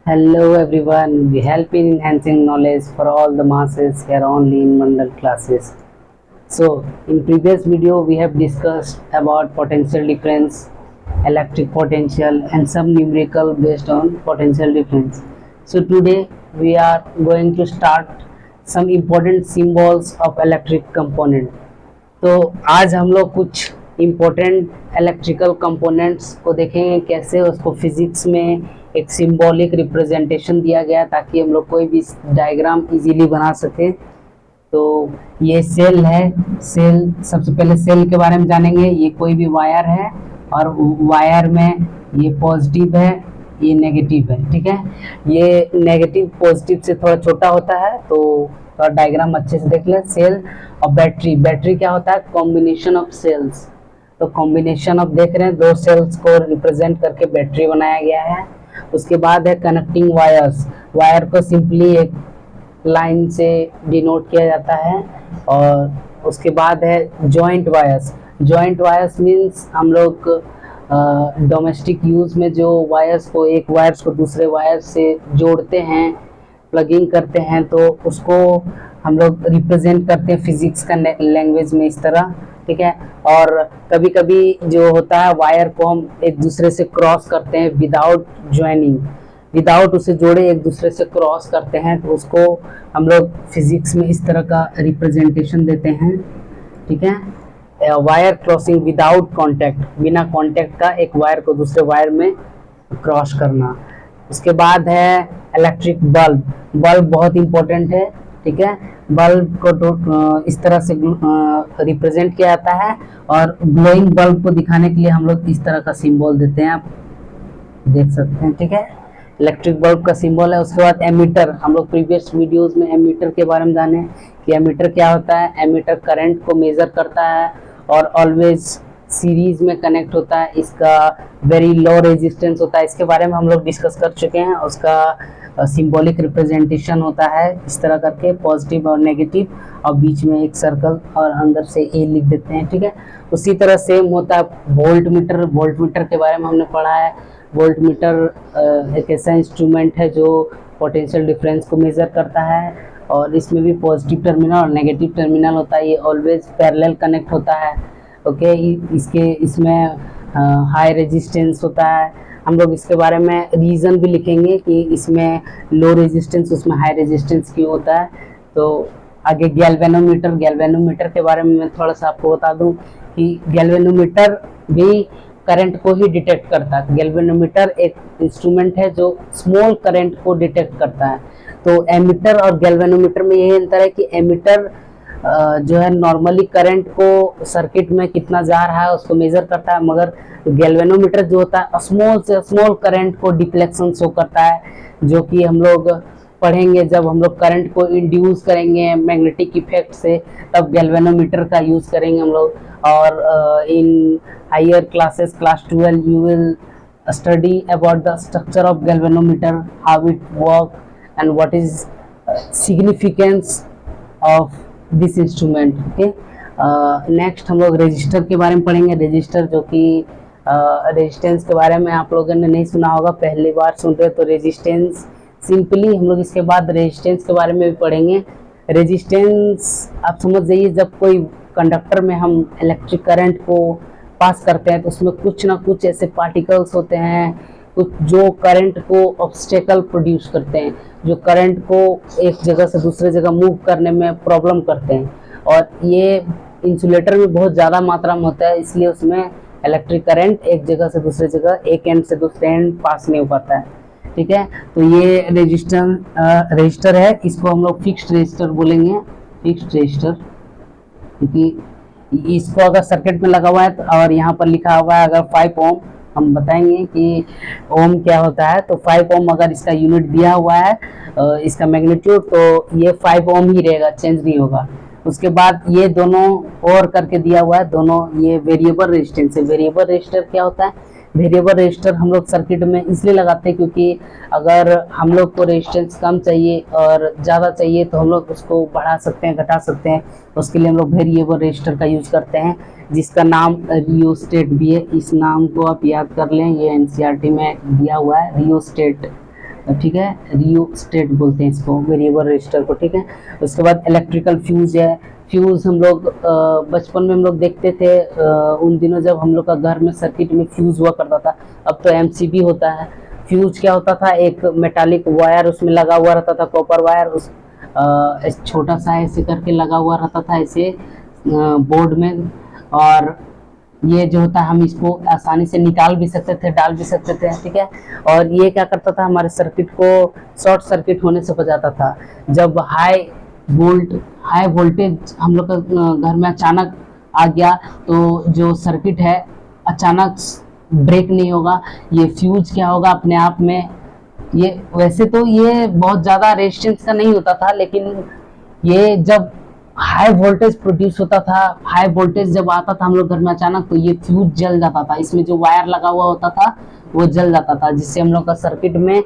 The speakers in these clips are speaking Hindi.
Hello everyone, we help in enhancing knowledge for all the masses here only in Mandal classes. So in previous video we have discussed about potential difference, electric potential and some numerical based on potential difference. So today we are going to start some important symbols of electric component. तो आज हम लोग कुछ इम्पोर्टेंट इलेक्ट्रिकल कंपोनेंट्स को देखेंगे कैसे उसको फिजिक्स में एक सिंबॉलिक रिप्रेजेंटेशन दिया गया ताकि हम लोग कोई भी डायग्राम इजीली बना सके। तो ये सेल है। सेल, सबसे पहले सेल के बारे में जानेंगे। ये कोई भी वायर है और वायर में ये पॉजिटिव है, ये नेगेटिव है। ठीक है, ये नेगेटिव पॉजिटिव से थोड़ा छोटा होता है, तो थोड़ा डायग्राम अच्छे से देख लें। सेल और बैटरी, बैटरी क्या होता है? Combination of cells. तो कॉम्बिनेशन ऑफ देख रहे हैं, दो सेल्स को रिप्रेजेंट करके बैटरी बनाया गया है। उसके बाद है कनेक्टिंग वायर्स। वायर को सिंपली एक लाइन से डिनोट किया जाता है। और उसके बाद है joint wires. Joint wires means हम लोग डोमेस्टिक यूज में जो वायर्स को, एक वायर्स को दूसरे वायर्स से जोड़ते हैं, प्लगिंग करते हैं, तो उसको हम लोग रिप्रेजेंट करते हैं फिजिक्स का लैंग्वेज में इस तरह। ठीक है, और कभी कभी जो होता है वायर को हम एक दूसरे से क्रॉस करते हैं विदाउट ज्वाइनिंग, विदाउट उसे जोड़े एक दूसरे से क्रॉस करते हैं, तो उसको हम लोग फिजिक्स में इस तरह का रिप्रेजेंटेशन देते हैं। ठीक है, वायर क्रॉसिंग विदाउट कांटेक्ट, बिना कांटेक्ट का एक वायर को दूसरे वायर में क्रॉस करना। उसके बाद है इलेक्ट्रिक बल्ब। बल्ब बहुत इंपॉर्टेंट है। ठीक है, बल्ब को तो इस तरह से रिप्रेजेंट किया जाता है, और ग्लोइंग बल्ब को दिखाने के लिए हम लोग इस तरह का सिंबल देते हैं, आप देख सकते हैं। ठीक है, इलेक्ट्रिक बल्ब का सिंबल है। उसके बाद एमीटर, हम लोग प्रीवियस वीडियोस में एमीटर के बारे में जाने कि एमीटर क्या होता है। एमीटर करंट को मेजर करता है और ऑलवेज सीरीज में कनेक्ट होता है। इसका वेरी लो रेजिस्टेंस होता है, इसके बारे में हम लोग डिस्कस कर चुके हैं। उसका सिंबॉलिक रिप्रेजेंटेशन होता है इस तरह करके, पॉजिटिव और नेगेटिव, और बीच में एक सर्कल और अंदर से ए लिख देते हैं। ठीक है, उसी तरह सेम होता है वोल्ट मीटर। वोल्ट मीटर के बारे में हमने पढ़ा है। वोल्ट मीटर एक ऐसा इंस्ट्रूमेंट है जो पोटेंशियल डिफरेंस को मेजर करता है, और इसमें भी पॉजिटिव टर्मिनल और नेगेटिव टर्मिनल होता है। ये ऑलवेज पैरेलल कनेक्ट होता है। ओके, इसमें हाई रेजिस्टेंस होता है। हम लोग इसके बारे में रीज़न भी लिखेंगे कि इसमें लो रेजिस्टेंस, उसमें हाई रेजिस्टेंस क्यों होता है। तो आगे गैल्वेनोमीटर। गैल्वेनोमीटर के बारे में मैं थोड़ा सा आपको बता दूं कि गैल्वेनोमीटर भी करंट को ही डिटेक्ट करता है। गैल्वेनोमीटर एक इंस्ट्रूमेंट है जो स्मॉल करंट को डिटेक्ट करता है। तो एमीटर और गैल्वेनोमीटर में यही अंतर है कि एमीटर जो है नॉर्मली करंट को सर्किट में कितना जा रहा है उसको मेजर करता है, मगर गैल्वेनोमीटर जो होता है स्मॉल से स्मॉल करंट को डिफ्लेक्शन शो करता है, जो कि हम लोग पढ़ेंगे जब हम लोग करंट को इंड्यूस करेंगे मैग्नेटिक इफेक्ट से, तब गैल्वेनोमीटर का यूज करेंगे हम लोग। और in higher classes, class 12, you will study about the structure of galvanometer, how it work and what is significance of this instrument. Okay, next हम लोग रेजिस्टर के बारे में पढ़ेंगे। रेजिस्टर जो कि रेजिस्टेंस के बारे में आप लोगों ने नहीं सुना होगा, पहली बार सुन रहे, तो रेजिस्टेंस सिंपली हम लोग इसके बाद रेजिस्टेंस के बारे में भी पढ़ेंगे। रेजिस्टेंस आप समझ जाइए, जब कोई कंडक्टर में हम इलेक्ट्रिक करंट को पास करते हैं तो उसमें कुछ ना कुछ ऐसे पार्टिकल्स होते हैं कुछ जो करंट को ऑब्स्टेकल प्रोड्यूस करते हैं, जो करंट को एक जगह से दूसरे जगह मूव करने में प्रॉब्लम करते हैं। और ये इंसुलेटर में बहुत ज़्यादा मात्रा में होता है, इसलिए उसमें इलेक्ट्रिक करंट एक जगह से दूसरे जगह, एक एंड से दूसरे एंड पास नहीं हो पाता है। ठीक है, तो ये रजिस्टर है, इसको हम लोग फिक्स्ड रजिस्टर बोलेंगे, फिक्स्ड रजिस्टर, क्योंकि इसको अगर सर्किट में लगा हुआ है और यहाँ पर लिखा हुआ है अगर 5 ओम, हम बताएंगे कि ओम क्या होता है। तो 5 ओम अगर इसका यूनिट दिया हुआ है, इसका मैग्नीट्यूड, तो ये 5 ओम ही रहेगा, चेंज नहीं होगा। उसके बाद ये दोनों और करके दिया हुआ है, दोनों ये वेरिएबल रेजिस्टेंस है। वेरिएबल रेजिस्टर क्या होता है? वेरिएबल रेजिस्टर हम लोग सर्किट में इसलिए लगाते हैं क्योंकि अगर हम लोग को रेजिस्टेंस कम चाहिए और ज़्यादा चाहिए तो हम लोग उसको बढ़ा सकते हैं, घटा सकते हैं। उसके लिए हम लोग वेरिएबल रेजिस्टर का यूज करते हैं, जिसका नाम रियोस्टेट भी है। इस नाम को आप याद कर लें, ये एनसीईआरटी में दिया हुआ है, रियोस्टेट। ठीक है, रियो स्टेट बोलते हैं इसको, वेरिएबल रजिस्टर को, ठीक है। उसके बाद इलेक्ट्रिकल फ्यूज है। फ्यूज हम लोग बचपन में हम लोग देखते थे, उन दिनों जब हम लोग का घर में सर्किट में फ्यूज हुआ करता था। अब तो एमसीबी होता है। फ्यूज क्या होता था, एक मेटालिक वायर उसमें लगा हुआ रहता था, कॉपर वायर, उस छोटा सा ऐसे करके लगा हुआ रहता था ऐसे बोर्ड में। और ये जो होता है हम इसको आसानी से निकाल भी सकते थे, डाल भी सकते थे, ठीक है। और ये क्या करता था, हमारे सर्किट को शॉर्ट सर्किट होने से बचाता था। जब हाई वोल्टेज हम लोग का घर में अचानक आ गया तो जो सर्किट है अचानक ब्रेक नहीं होगा। ये फ्यूज क्या होगा अपने आप में, ये वैसे तो ये बहुत ज़्यादा रेजिस्टेंस का नहीं होता था, लेकिन ये जब हाई वोल्टेज प्रोड्यूस होता था, हाई वोल्टेज जब आता था हम लोग घर में अचानक, तो ये फ्यूज जल जाता था। इसमें जो वायर लगा हुआ होता था वो जल जाता था, जिससे हम लोग का सर्किट में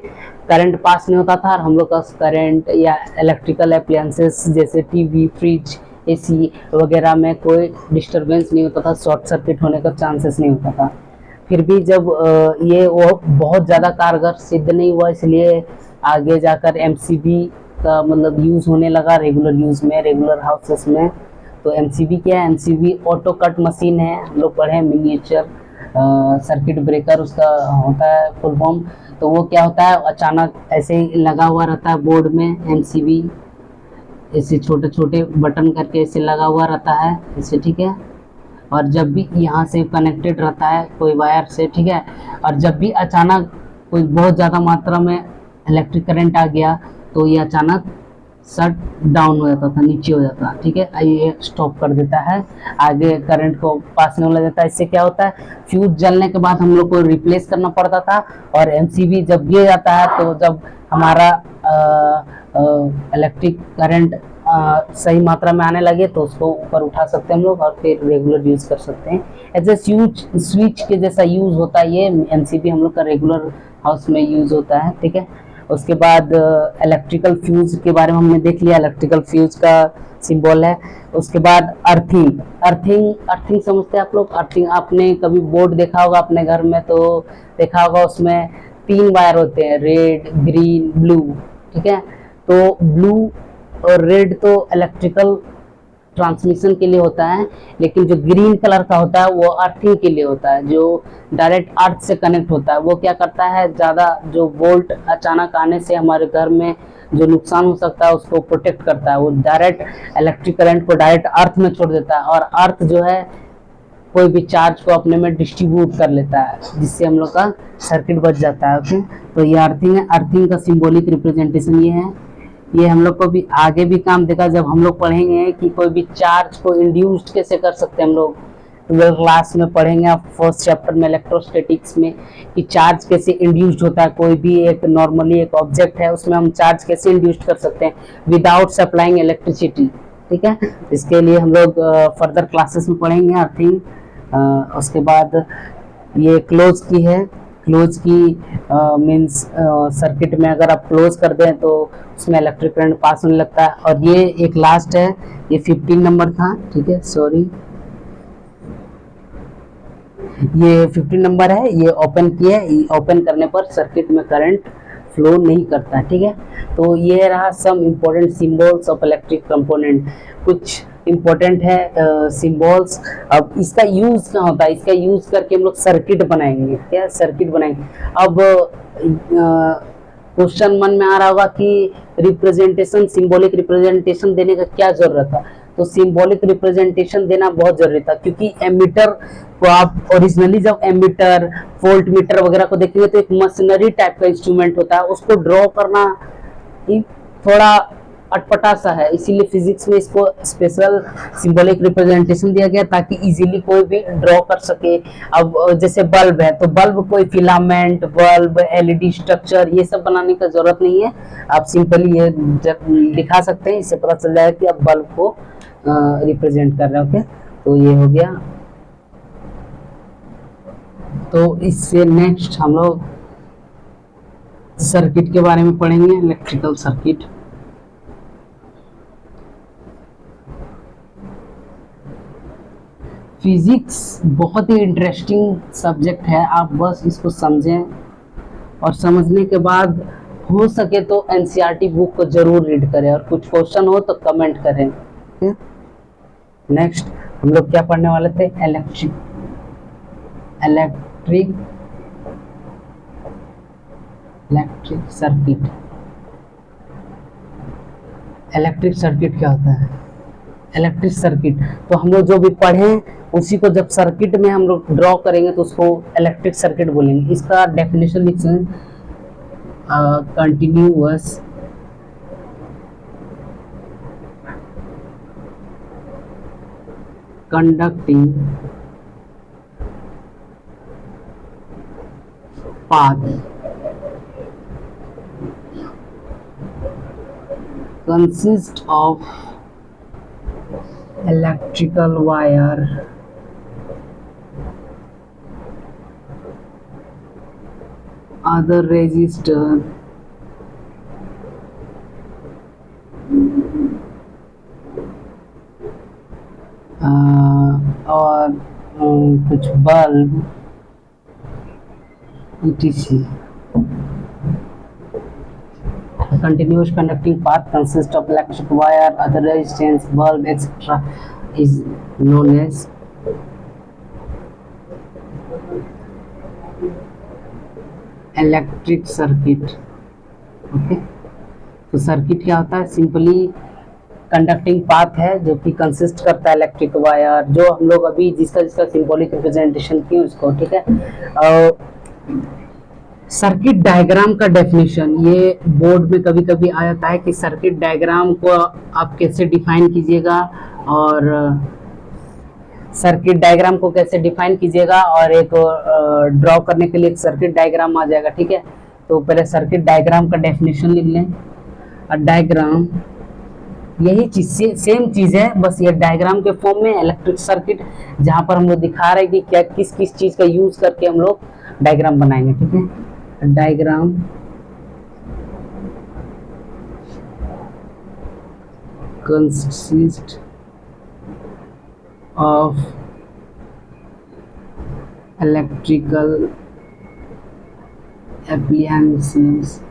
करंट पास नहीं होता था, और हम लोग का करंट या इलेक्ट्रिकल अप्लायंसेस जैसे टीवी, फ्रिज, एसी वगैरह में कोई डिस्टरबेंस नहीं होता था, शॉर्ट सर्किट होने का चांसेस नहीं होता था। फिर भी जब ये वो बहुत ज़्यादा कारगर सिद्ध नहीं हुआ, इसलिए आगे जाकर एमसीबी का मतलब यूज़ होने लगा रेगुलर यूज़ में, रेगुलर हाउसेस में। तो एमसीबी क्या है, एमसीबी ऑटो कट मशीन है, हम लोग पढ़े मिनिएचर सर्किट ब्रेकर उसका होता है फुल फॉर्म। तो वो क्या होता है, अचानक ऐसे ही लगा हुआ रहता है बोर्ड में एमसीबी, ऐसे छोटे छोटे बटन करके ऐसे लगा हुआ रहता है ऐसे, ठीक है। और जब भी यहाँ से कनेक्टेड रहता है कोई वायर से, ठीक है। और जब भी अचानक कोई बहुत ज़्यादा मात्रा में इलेक्ट्रिक करंट आ गया तो ये अचानक शट डाउन हो जाता था, नीचे हो जाता, ठीक है। ये स्टॉप कर देता है, आगे करंट को पास नहीं होने देता है। इससे क्या होता है, फ्यूज जलने के बाद हम लोग को रिप्लेस करना पड़ता था। और एमसीबी जब गिर जाता है तो जब हमारा इलेक्ट्रिक करंट सही मात्रा में आने लगे तो उसको ऊपर उठा सकते हैं हम लोग और फिर रेगुलर यूज़ कर सकते हैं। एज स्विच के जैसा यूज़ होता है ये एमसीबी, हम लोग का रेगुलर हाउस में यूज़ होता है, ठीक है। उसके बाद इलेक्ट्रिकल फ्यूज के बारे में हमने देख लिया, इलेक्ट्रिकल फ्यूज का सिंबल है। उसके बाद अर्थिंग, अर्थिंग समझते हैं आप लोग? अर्थिंग आपने कभी बोर्ड देखा होगा अपने घर में, तो देखा होगा उसमें 3 वायर होते हैं, रेड, ग्रीन, ब्लू, ठीक है। तो ब्लू और रेड तो इलेक्ट्रिकल ट्रांसमिशन के लिए होता है, लेकिन जो ग्रीन कलर का होता है वो अर्थिंग के लिए होता है, जो डायरेक्ट अर्थ से कनेक्ट होता है। वो क्या करता है, ज़्यादा जो वोल्ट अचानक आने से हमारे घर में जो नुकसान हो सकता है उसको प्रोटेक्ट करता है। वो डायरेक्ट इलेक्ट्रिक करंट को डायरेक्ट अर्थ में छोड़ देता है, और अर्थ जो है कोई भी चार्ज को अपने में डिस्ट्रीब्यूट कर लेता है, जिससे हम लोग का सर्किट बच जाता है। ओके, तो ये अर्थिंग है। अर्थिंग का सिंबॉलिक रिप्रेजेंटेशन ये है। ये हम लोग को भी आगे भी काम देगा जब हम लोग पढ़ेंगे कि कोई भी चार्ज को इंड्यूस्ड कैसे कर सकते हैं। हम लोग 12th क्लास में पढ़ेंगे आप फर्स्ट चैप्टर में इलेक्ट्रोस्टैटिक्स में, कि चार्ज कैसे इंड्यूस्ड होता है। कोई भी एक नॉर्मली एक ऑब्जेक्ट है उसमें हम चार्ज कैसे इंड्यूस्ड कर सकते हैं विदाउट सप्लाइंग इलेक्ट्रिसिटी, ठीक है। इसके लिए हम लोग फर्दर क्लासेस में पढ़ेंगे अर्थिंग। उसके बाद ये क्लोज की है। क्लोज की मीन्स सर्किट में अगर आप क्लोज कर दें तो उसमें इलेक्ट्रिक करंट पास होने लगता है। और ये एक लास्ट है, ये 15 नंबर था, ठीक है, सॉरी, ये 15 नंबर है। ये ओपन किया है, ओपन करने पर सर्किट में करंट फ्लो नहीं करता, ठीक है। तो ये रहा some important symbols of electric component, कुछ इम्पोर्टेंट है सिंबल्स। अब इसका यूज क्या होता है, इसका यूज करके हम लोग सर्किट बनाएंगे। क्या सर्किट बनाएंगे? अब क्वेश्चन मन में आ रहा होगा कि रिप्रेजेंटेशन, सिंबॉलिक रिप्रेजेंटेशन देने का क्या जरूरत था। तो सिंबॉलिक रिप्रेजेंटेशन देना बहुत जरूरी था, क्योंकि एमीटर को आप ओरिजिनली जब एमीटर, वोल्ट मीटर वगैरह को देखेंगे तो एक मशीनरी टाइप का इंस्ट्रूमेंट होता है, उसको ड्रॉ करना थोड़ा अटपटा सा है। इसीलिए फिजिक्स में इसको स्पेशल सिंबॉलिक रिप्रेजेंटेशन दिया गया ताकि इजीली कोई भी ड्रॉ कर सके। अब जैसे बल्ब है तो बल्ब कोई फिलामेंट, बल्ब, एलईडी स्ट्रक्चर ये सब बनाने का जरूरत नहीं है, आप सिंपली ये दिखा सकते हैं, इससे पता चल जाएगा कि आप बल्ब को रिप्रेजेंट कर रहे हो। ओके, तो ये हो गया। तो इससे नेक्स्ट हम लोग सर्किट के बारे में पढ़ेंगे, इलेक्ट्रिकल सर्किट। फिजिक्स बहुत ही इंटरेस्टिंग सब्जेक्ट है, आप बस इसको समझें और समझने के बाद हो सके तो एनसीईआरटी बुक को जरूर रीड करें, और कुछ क्वेश्चन हो तो कमेंट करें। नेक्स्ट हम लोग क्या पढ़ने वाले थे? Electric circuit. इलेक्ट्रिक सर्किट क्या होता है? इलेक्ट्रिक सर्किट तो हम लोग जो भी पढ़े उसी को जब सर्किट में हम लोग ड्रॉ करेंगे तो उसको इलेक्ट्रिक सर्किट बोलेंगे। इसका डेफिनेशन लिख सकते हैं, continuous conducting path consists of electrical wire, other resistor, और कुछ bulb etc. A continuous conducting path consists of electric wire, other resistance, bulb, etc. is known as electric circuit. Okay, तो सर्किट क्या होता है? सिंपली कंडक्टिंग पाथ है जो कि कंसिस्ट करता है इलेक्ट्रिक वायर, जो हम लोग अभी जिसका सिंबॉलिक रिप्रेजेंटेशन किए उसको, ठीक है। सर्किट डायग्राम का डेफिनेशन ये बोर्ड में कभी कभी आ जाता है कि सर्किट डायग्राम को आप कैसे डिफाइन कीजिएगा, और सर्किट डायग्राम को कैसे डिफाइन कीजिएगा, और एक ड्रॉ करने के लिए एक सर्किट डायग्राम आ जाएगा, ठीक है। तो पहले सर्किट डायग्राम का डेफिनेशन लिख लें। डायग्राम यही चीज सेम चीज है, बस ये डायग्राम के फॉर्म में इलेक्ट्रिक सर्किट, जहां पर हम लोग दिखा रहे हैं कि क्या किस किस चीज का यूज करके हम लोग डायग्राम बनाएंगे, ठीक है। Diagram consist of electrical appliances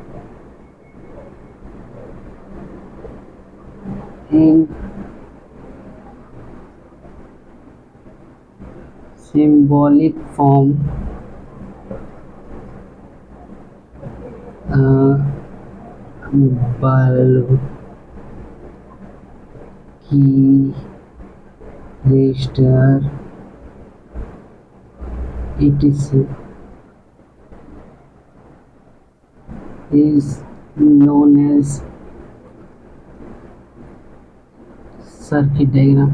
in symbolic form, bulb, key, register, etc. is known as circuit diagram.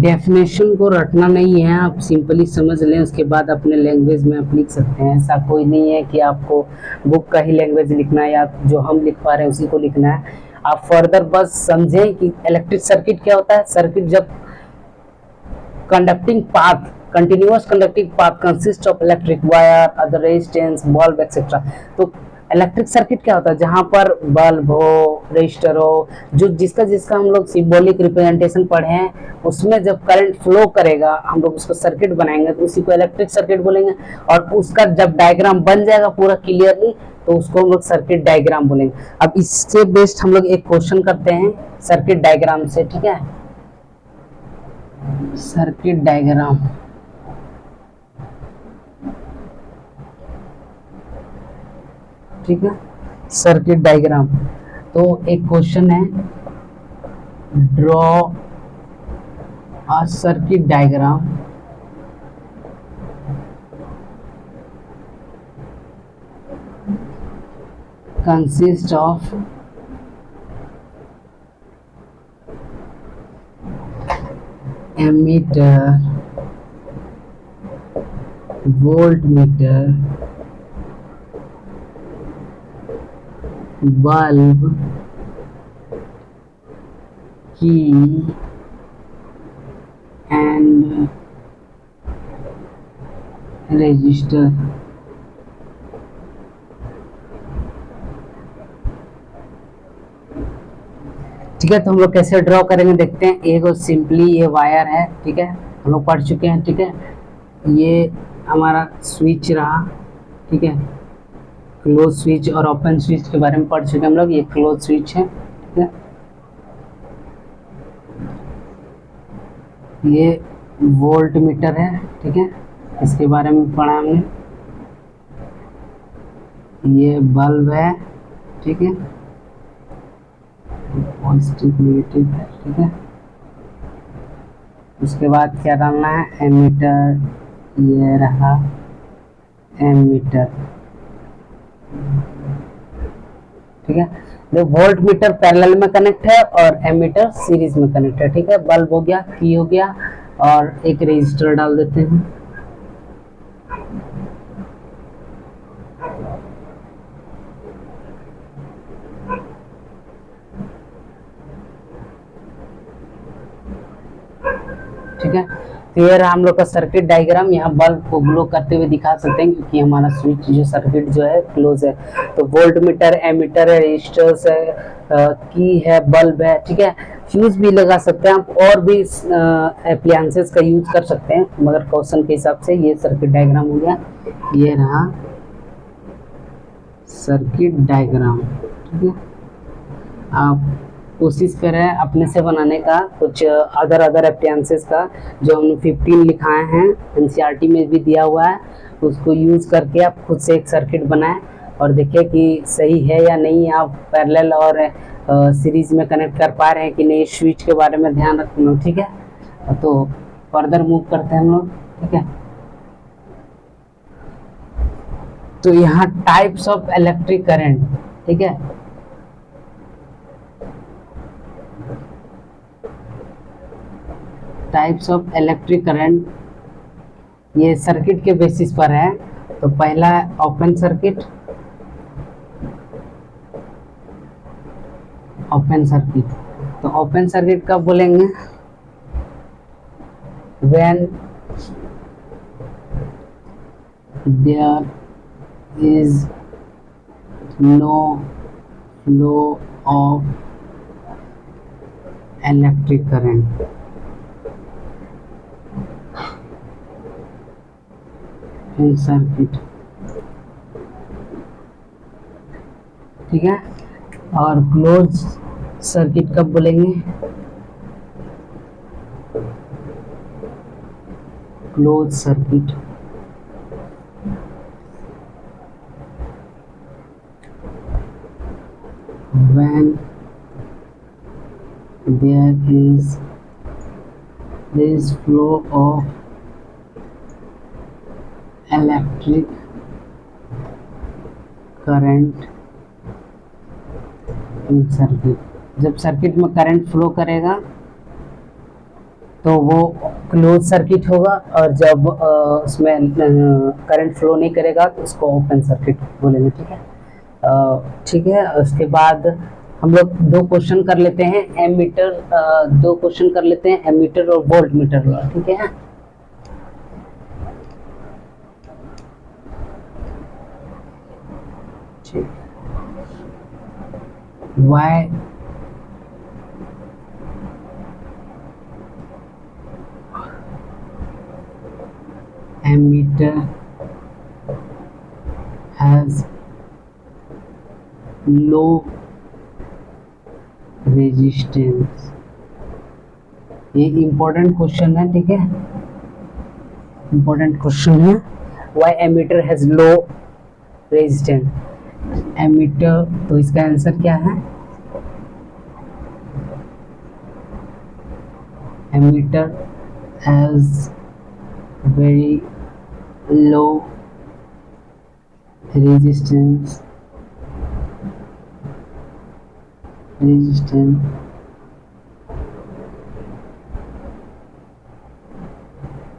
Definition को रटना नहीं है, आप सिंपली समझ लें, उसके बाद अपने लैंग्वेज में आप लिख सकते हैं। ऐसा कोई नहीं है कि आपको बुक का ही लैंग्वेज लिखना है या जो हम लिख पा रहे हैं उसी को लिखना है। आप फर्दर बस समझें कि इलेक्ट्रिक सर्किट क्या होता है। सर्किट जब conducting path, continuous conducting path consist of electric wire, other resistance, bulb etcetera. तो इलेक्ट्रिक सर्किट क्या होता है? जहां पर बल्ब हो, रजिस्टर हो, जो जिसका हम लोग सिंबॉलिक रिप्रेजेंटेशन पढ़े हैं, उसमें जब करंट फ्लो करेगा हम लोग उसको सर्किट बनाएंगे, तो उसी को इलेक्ट्रिक सर्किट बोलेंगे। और उसका जब डायग्राम बन जाएगा पूरा क्लियरली तो उसको हम लोग सर्किट डायग्राम बोलेंगे। अब इससे बेस्ड हम लोग एक क्वेश्चन करते हैं सर्किट डायग्राम से, ठीक है। सर्किट डायग्राम, ठीक है। सर्किट डायग्राम तो एक क्वेश्चन है, draw a circuit diagram consist of ammeter, voltmeter, bulb, key and resistor. ठीक है, तो हम लोग कैसे ड्रॉ करेंगे देखते हैं। एक सिंपली ये वायर है, ठीक है, हम लोग पढ़ चुके हैं, ठीक है। ये हमारा स्विच रहा, ठीक है, क्लोज स्विच और ओपन स्विच के बारे में पढ़ चुके हम लोग। ये क्लोज स्विच है, ठीक है। ये वोल्ट मीटर है, ठीक है, इसके बारे में पढ़ा हमने। ये बल्ब है, ठीक है, पॉजिटिव नेगेटिव है, ठीक है। उसके बाद क्या डालना है, एमीटर, ये रहा एमीटर, ठीक है। तो वोल्ट मीटर पैरेलल में कनेक्ट है और एमीटर सीरीज में कनेक्ट है, ठीक है। बल्ब हो गया, की हो गया, और एक रजिस्टर डाल देते हैं। ठीक है, तो ये रहा हम लोग का सर्किट डायग्राम। यहाँ बल्ब को ग्लो करते हुए दिखा सकते हैं क्योंकि हमारा स्विच जो सर्किट जो है क्लोज है। तो वोल्ट मीटर, एमीटर है, रेजिस्टर्स है, की है, बल्ब है, ठीक है। फ्यूज भी लगा सकते हैं आप, और भी एप्लायंसेस का यूज कर सकते हैं, मगर क्वेश्चन के हिसाब से ये सर्किट डायग्राम हो गया। ये रहा सर्किट डायग्राम, ठीक है। आप कोशिश करें अपने से बनाने का, कुछ अदर एप्लायंसेस का जो हमने 15 लिखाए हैं, एनसीईआरटी में भी दिया हुआ है, उसको यूज करके आप खुद से एक सर्किट बनाएं और देखिए कि सही है या नहीं, आप पैरेलल और सीरीज में कनेक्ट कर पा रहे हैं कि नहीं। स्विच के बारे में ध्यान रखना, ठीक है। तो फर्दर मूव करते हैं हम लोग, ठीक है। तो यहाँ टाइप्स ऑफ इलेक्ट्रिक करंट, ठीक है। टाइप्स ऑफ इलेक्ट्रिक करंट, ये सर्किट के बेसिस पर है। तो पहला ओपन सर्किट, ओपन सर्किट। तो ओपन सर्किट कब बोलेंगे, when there is no flow of electric current. In circuit, ठीक है। और क्लोज सर्किट कब बोलेंगे, close circuit when there is flow of electric current in circuit। जब सर्किट में करंट फ्लो करेगा तो वो क्लोज सर्किट होगा, और जब उसमें करंट फ्लो नहीं करेगा तो उसको ओपन सर्किट बोलेंगे, ठीक है। ठीक है, उसके बाद हम लोग दो क्वेश्चन कर लेते हैं, एमीटर, दो क्वेश्चन कर लेते हैं एमीटर और वोल्ट मीटर वाला, ठीक है। ठीक, why ammeter has low resistance। ये इम्पोर्टेंट क्वेश्चन है, ठीक है, इम्पोर्टेंट क्वेश्चन है। Why ammeter has low resistance, ammeter, तो इसका आंसर क्या है, ammeter has very low resistance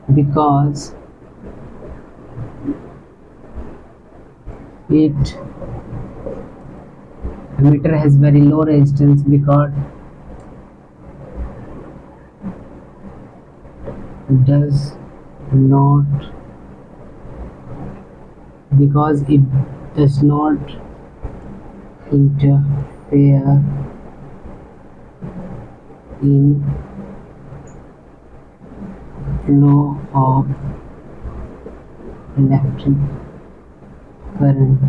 because it ammeter has very low resistance because it does not interfere in flow of electric current।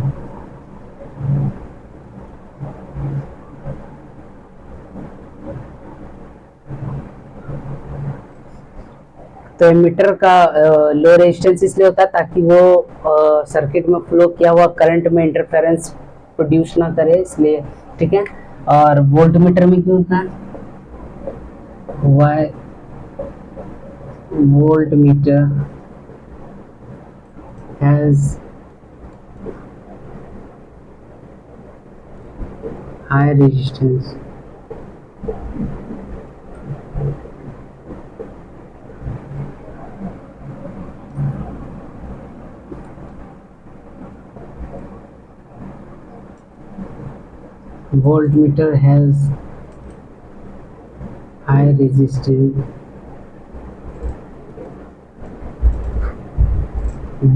तो एमीटर का लो रेजिस्टेंस इसलिए होता है ताकि वो सर्किट में फ्लो किया हुआ करंट में इंटरफेरेंस प्रोड्यूस ना करे, इसलिए, ठीक है। और वोल्ट मीटर में क्यों होता है? Why voltmeter has high resistance voltmeter has high resistance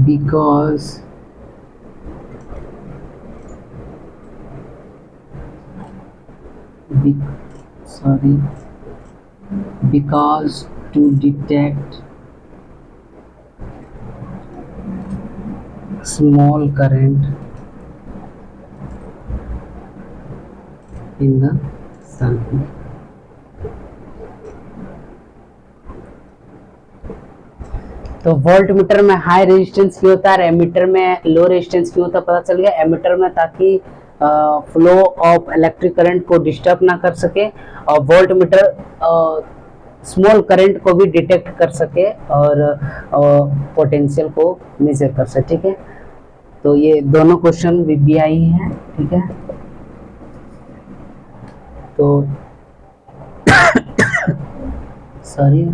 because because to detect small current in the circuit. तो वोल्ट मीटर में हाई रेजिस्टेंस क्यों होता है, एमीटर में लो रेजिस्टेंस क्यों होता है, पता चल गया। एमीटर में ताकि फ्लो ऑफ इलेक्ट्रिक करंट को डिस्टर्ब ना कर सके, और वोल्ट मीटर स्मॉल करंट को भी डिटेक्ट कर सके और पोटेंशियल को मेजर कर सके, ठीक है। तो ये दोनों क्वेश्चन VBI हैं, ठीक है। तो सॉरी,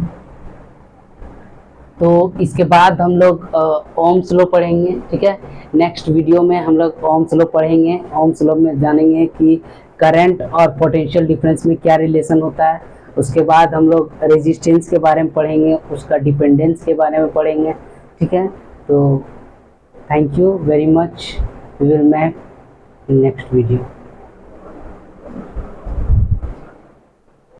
तो इसके बाद हम लोग ओम्स लॉ पढ़ेंगे, ठीक है। नेक्स्ट वीडियो में हम लोग ओम्स लॉ पढ़ेंगे। ओम्स लॉ में जानेंगे कि करंट और पोटेंशियल डिफरेंस में क्या रिलेशन होता है। उसके बाद हम लोग रेजिस्टेंस के बारे में पढ़ेंगे, उसका डिपेंडेंस के बारे में पढ़ेंगे, ठीक है। तो thank you very much, we will make next video.